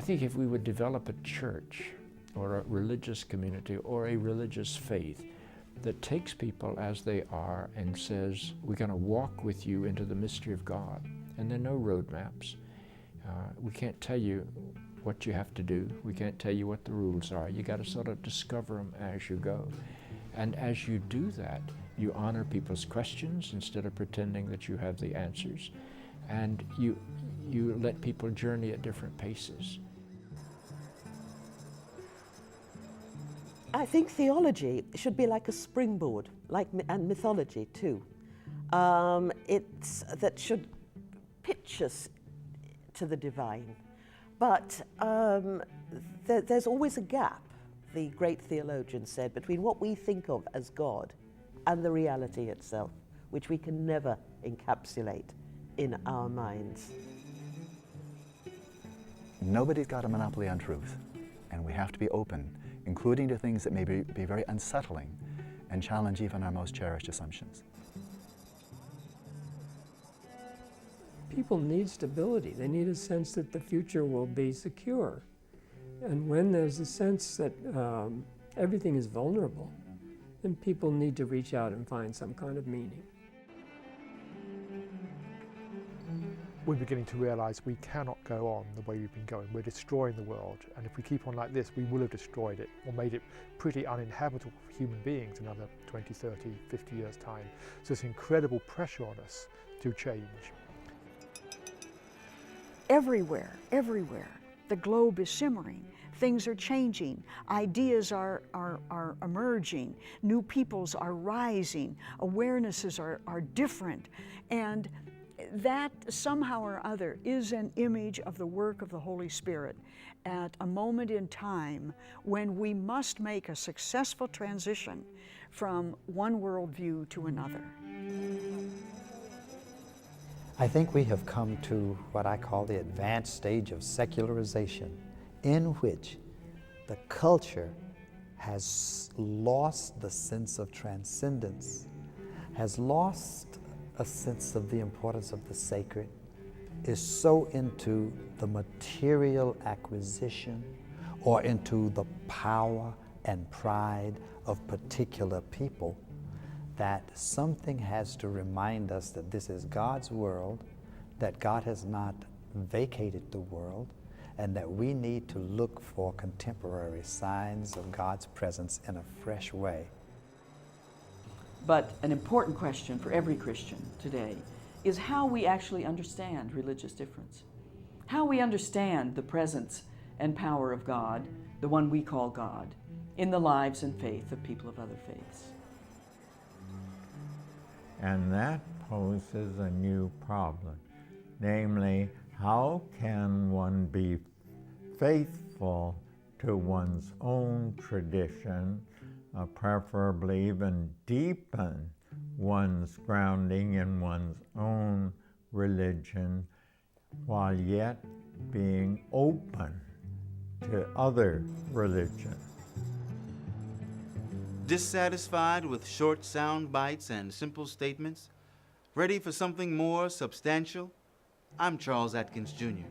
think if we would develop a church or a religious community or a religious faith that takes people as they are and says, we're going to walk with you into the mystery of God, and there are no roadmaps. We can't tell you what you have to do. We can't tell you what the rules are. You got to sort of discover them as you go. And as you do that, you honor people's questions instead of pretending that you have the answers. And you let people journey at different paces. I think theology should be like a springboard, and mythology too. That should pitch us to the divine. But there's always a gap, the great theologian said, between what we think of as God and the reality itself, which we can never encapsulate in our minds. Nobody's got a monopoly on truth, and we have to be open, including to things that may be very unsettling and challenge even our most cherished assumptions. People need stability. They need a sense that the future will be secure. And when there's a sense that everything is vulnerable, then people need to reach out and find some kind of meaning. We're beginning to realise we cannot go on the way we've been going. We're destroying the world, and if we keep on like this, we will have destroyed it or made it pretty uninhabitable for human beings in another 20, 30, 50 years' time. So there's incredible pressure on us to change. Everywhere, the globe is simmering. Things are changing. Ideas are emerging. New peoples are rising. Awarenesses are different. And that somehow or other is an image of the work of the Holy Spirit at a moment in time when we must make a successful transition from one worldview to another. I think we have come to what I call the advanced stage of secularization, in which the culture has lost the sense of transcendence, has lost a sense of the importance of the sacred, is so into the material acquisition or into the power and pride of particular people, that something has to remind us that this is God's world, that God has not vacated the world, and that we need to look for contemporary signs of God's presence in a fresh way. But an important question for every Christian today is how we actually understand religious difference. How we understand the presence and power of God, the one we call God, in the lives and faith of people of other faiths. And that poses a new problem, namely, how can one be faithful to one's own tradition, preferably even deepen one's grounding in one's own religion, while yet being open to other religions? Dissatisfied with short sound bites and simple statements? Ready for something more substantial? I'm Charles Atkins Jr.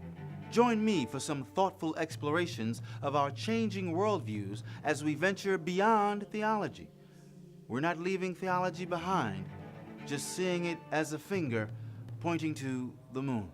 Join me for some thoughtful explorations of our changing worldviews as we venture beyond theology. We're not leaving theology behind, just seeing it as a finger pointing to the moon.